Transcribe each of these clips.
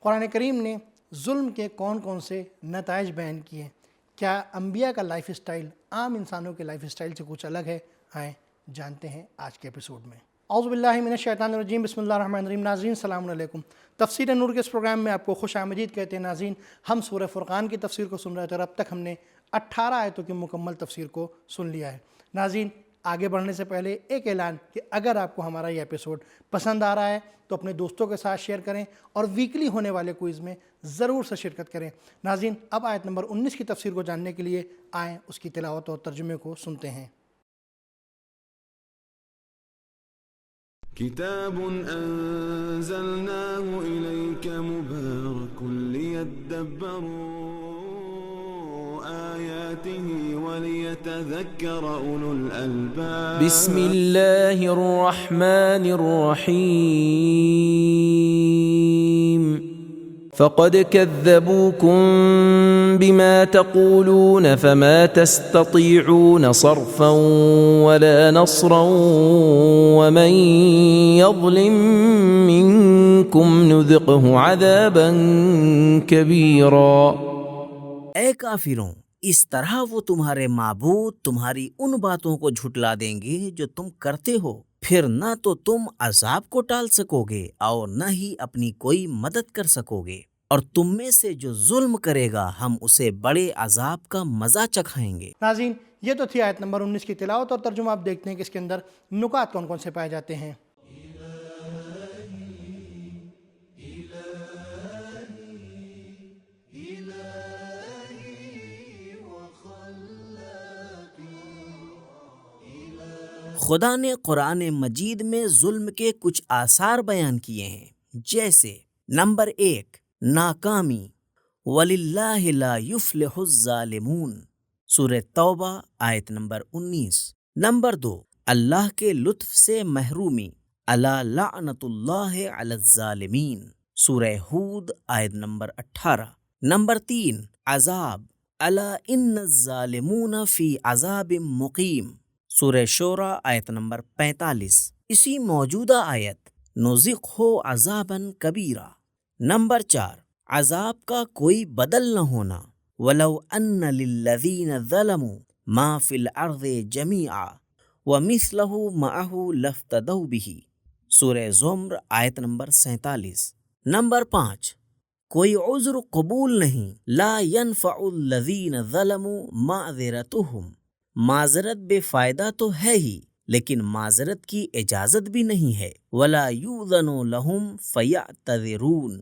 قرآن کریم نے ظلم کے کون کون سے نتائج بیان کیے ہیں؟ کیا انبیاء کا لائف اسٹائل عام انسانوں کے لائف اسٹائل سے کچھ الگ ہے؟ آئیں جانتے ہیں آج کے ایپیسوڈ میں۔ اعوذ باللہ من الشیطان الرجیم، بسم اللہ الرحمن الرحیم۔ ناظرین السلام علیکم، تفسیر نور کے اس پروگرام میں آپ کو خوش آمدید کہتے ہیں۔ ناظرین، ہم سورہ فرقان کی تفسیر کو سن رہے تھے اور اب تک ہم نے 18 آیتوں کی مکمل تفسیر کو سن لیا ہے۔ ناظرین، آگے بڑھنے سے پہلے ایک اعلان کہ اگر آپ کو ہمارا یہ ایپیسوڈ پسند آ رہا ہے تو اپنے دوستوں کے ساتھ شیئر کریں اور ویکلی ہونے والے کوئز میں ضرور سے شرکت کریں۔ ناظرین، اب آیت نمبر 19 کی تفسیر کو جاننے کے لیے آئیں اس کی تلاوت اور ترجمے کو سنتے ہیں۔ كتاب أنزلناه إليك مبارك ليدبروا آياته وليتذكر أولو الألباب بسم الله الرحمن الرحيم فقد كذبوكم بما تقولون فما تستطيعون صرفا ولا نصرا ومن يظلم منكم نذقه عذابا كبيرا۔ اے کافروں، اس طرح وہ تمہارے معبود تمہاری ان باتوں کو جھٹلا دیں گے جو تم کرتے ہو، پھر نہ تو تم عذاب کو ٹال سکو گے اور نہ ہی اپنی کوئی مدد کر سکو گے، اور تم میں سے جو ظلم کرے گا ہم اسے بڑے عذاب کا مزہ چکھائیں گے۔ ناظرین، یہ تو تھی آیت نمبر 19 کی تلاوت اور ترجمہ۔ آپ دیکھتے ہیں کہ اس کے اندر نکات کون کون سے پائے جاتے ہیں۔ خدا نے قرآن مجید میں ظلم کے کچھ آثار بیان کیے ہیں، جیسے نمبر 1، ناکامی، وَلِلَّهِ لَا يُفْلِحُ الظَّالِمُونَ، سورہ توبہ آیت نمبر 19۔ نمبر 2، اللہ کے لطف سے محرومی، الا لعنت اللہ علی الظالمین، سورہ ہود آیت نمبر 18۔ نمبر 3، عذاب، الا ان الظالمون فی عذاب مقیم، سورہ شورى آیت نمبر 45۔ اسی موجودہ آیت نذقہ عذابا کبیرا۔ نمبر 4، عذاب کا کوئی بدل نہ ہونا، ولو ان للذین ظلموا ما فی الارض جمیعا ومثلہ معہ لافتدوا بہ، سورہ زمر آیت نمبر 47۔ نمبر 5، کوئی عذر قبول نہیں، لا ينفع الذین ظلموا معذرتہم، معذرت بے فائدہ تو ہے ہی لیکن معذرت کی اجازت بھی نہیں ہے، ولا یؤذن لہم فیعتذرون۔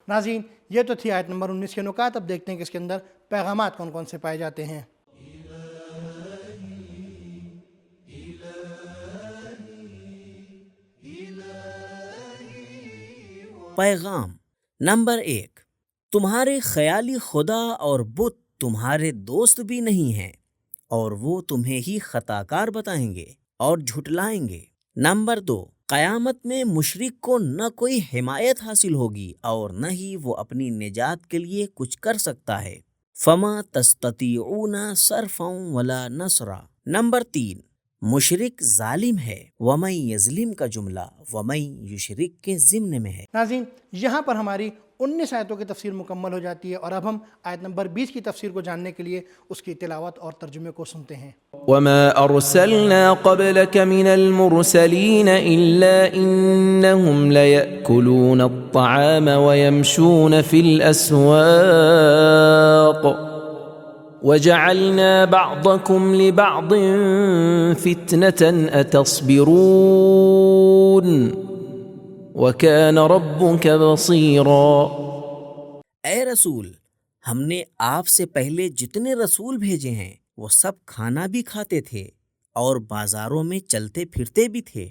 ناظرین، یہ تو تھی آیت نمبر 19 کے نکات۔ اب دیکھتے ہیں کہ اس کے اندر پیغامات کون کون سے پائے جاتے ہیں۔ پیغام نمبر 1، تمہارے خیالی خدا اور بت تمہارے دوست بھی نہیں ہیں اور وہ تمہیں ہی خطاکار بتائیں گے اور جھٹلائیں گے۔ نمبر 2، قیامت میں مشرک کو نہ کوئی حمایت حاصل ہوگی اور نہ ہی وہ اپنی نجات کے لیے کچھ کر سکتا ہے۔ فما تستطیعون صرفا ولا نصرا۔ نمبر 3، مشرک ظالم ہے، ومن یظلم کا جملہ ومن یشرک کے ضمن میں ہے۔ ناظرین، یہاں پر ہماری 19 آیتوں کی تفسیر مکمل ہو جاتی ہے اور اب ہم آیت نمبر 20 کی تفسیر کو جاننے کے لیے اس کی تلاوت اور ترجمے کو سنتے ہیں۔ وما أرسلنا قبلك من المرسلين إلا إنهم ليأكلون الطعام ويمشون في الأسواق وجعلنا بعضكم لبعض فتنة أتصبرون وَكَانَ رَبُّكَ بَصِيرًا۔ اے رسول، ہم نے آپ سے پہلے جتنے رسول بھیجے ہیں وہ سب کھانا بھی کھاتے تھے اور بازاروں میں چلتے پھرتے بھی تھے،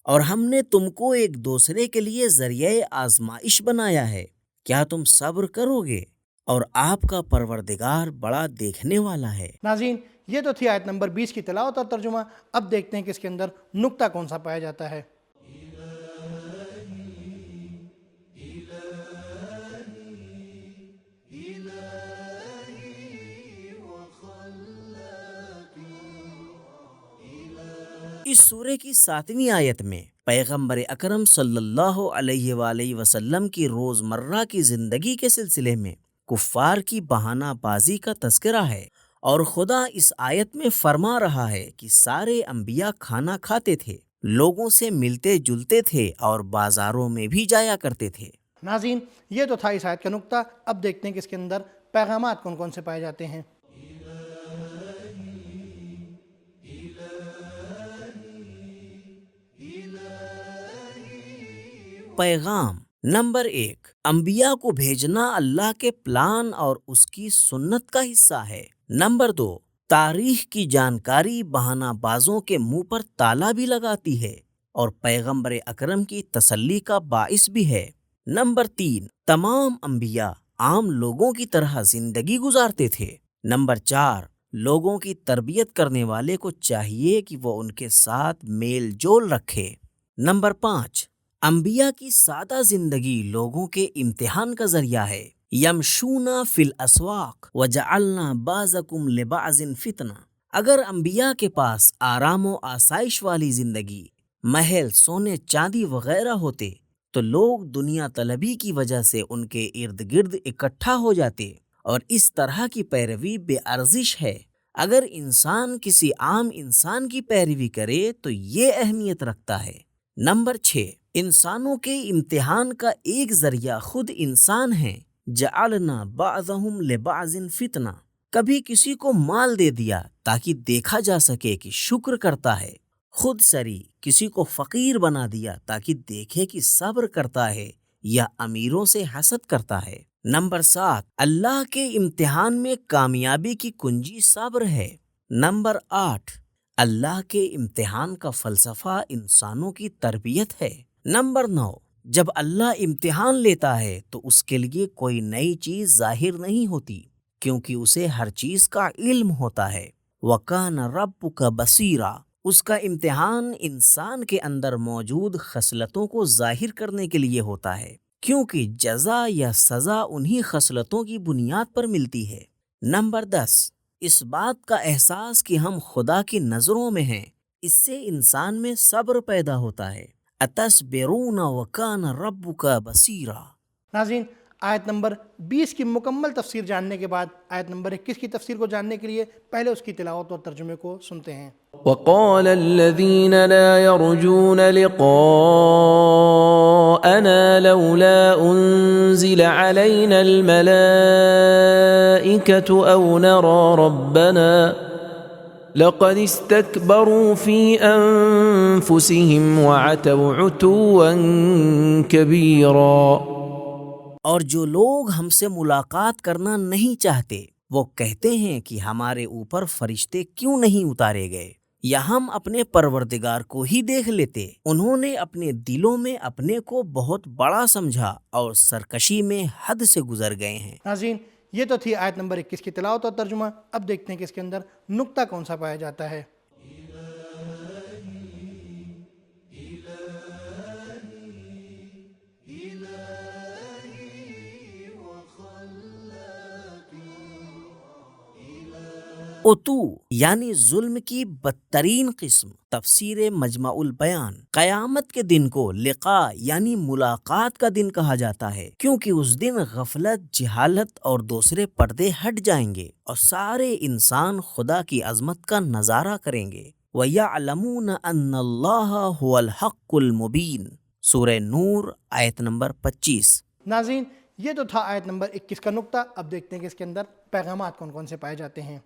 اور ہم نے تم کو ایک دوسرے کے لیے ذریعہ آزمائش بنایا ہے، کیا تم صبر کرو گے؟ اور آپ کا پروردگار بڑا دیکھنے والا ہے۔ ناظرین، یہ تو تھی آیت نمبر 20 کی تلاوت اور ترجمہ۔ اب دیکھتے ہیں کہ اس کے اندر نکتہ کون سا پایا جاتا ہے۔ اس سورے کی 7ویں آیت میں پیغمبر اکرم صلی اللہ علیہ وآلہ وسلم کی روزمرہ کی زندگی کے سلسلے میں کفار کی بہانہ بازی کا تذکرہ ہے، اور خدا اس آیت میں فرما رہا ہے کہ سارے انبیاء کھانا کھاتے تھے، لوگوں سے ملتے جلتے تھے اور بازاروں میں بھی جایا کرتے تھے۔ ناظرین، یہ تو تھا اس آیت کا نقطہ۔ اب دیکھتے ہیں کہ اس کے اندر پیغامات کون کون سے پائے جاتے ہیں۔ پیغام نمبر 1، انبیاء کو بھیجنا اللہ کے پلان اور اس کی سنت کا حصہ ہے۔ نمبر 2، تاریخ کی جانکاری بہانہ بازوں کے منہ پر تالا بھی لگاتی ہے اور پیغمبر اکرم کی تسلی کا باعث بھی ہے۔ نمبر 3، تمام انبیاء عام لوگوں کی طرح زندگی گزارتے تھے۔ نمبر 4، لوگوں کی تربیت کرنے والے کو چاہیے کہ وہ ان کے ساتھ میل جول رکھے۔ نمبر 5، انبیاء کی سادہ زندگی لوگوں کے امتحان کا ذریعہ ہے۔ یمشون فی الاسواق وجعلنا بعضکم لبعض فتنہ۔ اگر انبیاء کے پاس آرام و آسائش والی زندگی، محل، سونے چاندی وغیرہ ہوتے تو لوگ دنیا طلبی کی وجہ سے ان کے ارد گرد اکٹھا ہو جاتے، اور اس طرح کی پیروی بے ارزش ہے۔ اگر انسان کسی عام انسان کی پیروی کرے تو یہ اہمیت رکھتا ہے۔ نمبر 6، انسانوں کے امتحان کا ایک ذریعہ خود انسان ہیں۔ جعلنا بعضهم لبعض فتنہ، کبھی کسی کو مال دے دیا تاکہ دیکھا جا سکے کہ شکر کرتا ہے، خود سری کسی کو فقیر بنا دیا تاکہ دیکھے کہ صبر کرتا ہے یا امیروں سے حسد کرتا ہے۔ نمبر 7، اللہ کے امتحان میں کامیابی کی کنجی صبر ہے۔ نمبر 8، اللہ کے امتحان کا فلسفہ انسانوں کی تربیت ہے۔ نمبر 9، جب اللہ امتحان لیتا ہے تو اس کے لیے کوئی نئی چیز ظاہر نہیں ہوتی، کیونکہ اسے ہر چیز کا علم ہوتا ہے۔ وَكَانَ رَبُّكَ بَصِيرًا، اس کا امتحان انسان کے اندر موجود خصلتوں کو ظاہر کرنے کے لیے ہوتا ہے، کیونکہ جزا یا سزا انہی خصلتوں کی بنیاد پر ملتی ہے۔ نمبر 10، اس بات کا احساس کہ ہم خدا کی نظروں میں ہیں، اس سے انسان میں صبر پیدا ہوتا ہے۔ اَتَصْبِرُونَ وَكَانَ رَبُّكَ بَصِيرًا۔ ناظرین، آیت نمبر 20 کی مکمل تفسیر جاننے کے بعد آیت نمبر 21 کی تفسیر کو جاننے کے لیے پہلے اس کی تلاوت اور ترجمے کو سنتے ہیں۔ وقال الذين لا يرجون لقاءنا لولا أنزل علينا الملائكة أو نرى ربنا لقد استكبروا في أنفسهم وعتوا عتوا كبيرا۔ اور جو لوگ ہم سے ملاقات کرنا نہیں چاہتے وہ کہتے ہیں کہ ہمارے اوپر فرشتے کیوں نہیں اتارے گئے، یا ہم اپنے پروردگار کو ہی دیکھ لیتے۔ انہوں نے اپنے دلوں میں اپنے کو بہت بڑا سمجھا اور سرکشی میں حد سے گزر گئے ہیں۔ ناظرین، یہ تو تھی آیت نمبر 21 کی تلاوت اور ترجمہ۔ اب دیکھتے ہیں کہ اس کے اندر نقطہ کون سا پایا جاتا ہے۔ اتو یعنی ظلم کی بدترین قسم۔ تفسیر مجمع البیان۔ قیامت کے دن کو لقاء یعنی ملاقات کا دن کہا جاتا ہے، کیونکہ اس دن غفلت، جہالت اور دوسرے پردے ہٹ جائیں گے اور سارے انسان خدا کی عظمت کا نظارہ کریں گے۔ وَيَعْلَمُونَ أَنَّ اللَّهَ هُوَ الْحَقُّ الْمُبِينُ، سورہ نور آیت نمبر 25۔ ناظرین، یہ تو تھا آیت نمبر 21 کا نقطہ۔ اب دیکھتے ہیں کہ اس کے اندر پیغامات کون کون سے پائے جاتے ہیں۔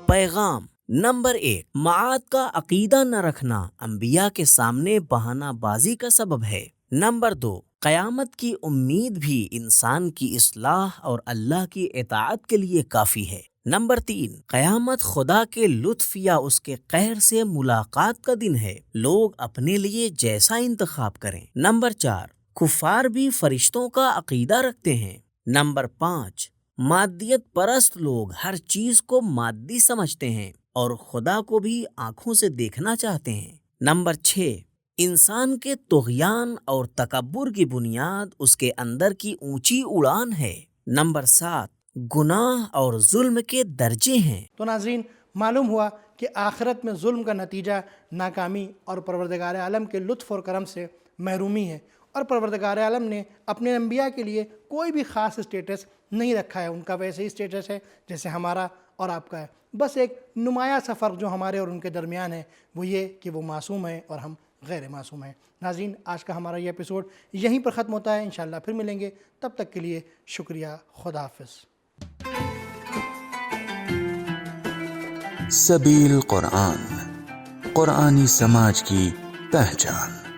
پیغام نمبر 1، معاد کا عقیدہ نہ رکھنا انبیاء کے سامنے بہانہ بازی کا سبب ہے۔ نمبر 2، قیامت کی امید بھی انسان کی اصلاح اور اللہ کی اطاعت کے لیے کافی ہے۔ نمبر 3، قیامت خدا کے لطف یا اس کے قہر سے ملاقات کا دن ہے، لوگ اپنے لیے جیسا انتخاب کریں۔ نمبر 4، کفار بھی فرشتوں کا عقیدہ رکھتے ہیں۔ نمبر 5، مادیت پرست لوگ ہر چیز کو مادی سمجھتے ہیں اور خدا کو بھی آنکھوں سے دیکھنا چاہتے ہیں۔ نمبر 6، انسان کے طغیان اور تکبر کی بنیاد اس کے اندر کی اونچی اڑان ہے۔ نمبر 7، گناہ اور ظلم کے درجے ہیں۔ تو ناظرین، معلوم ہوا کہ آخرت میں ظلم کا نتیجہ ناکامی اور پروردگار عالم کے لطف اور کرم سے محرومی ہے، اور پروردگار عالم نے اپنے انبیاء کے لیے کوئی بھی خاص اسٹیٹس نہیں رکھا ہے، ان کا ویسے ہی اسٹیٹس ہے جیسے ہمارا اور آپ کا ہے۔ بس ایک نمایاں سا فرق جو ہمارے اور ان کے درمیان ہے وہ یہ کہ وہ معصوم ہیں اور ہم غیر معصوم ہیں۔ ناظرین، آج کا ہمارا یہ ایپیسوڈ یہیں پر ختم ہوتا ہے، انشاءاللہ پھر ملیں گے، تب تک کے لیے شکریہ، خدا حافظ۔ سبیل قرآن، قرآنی سماج کی پہچان۔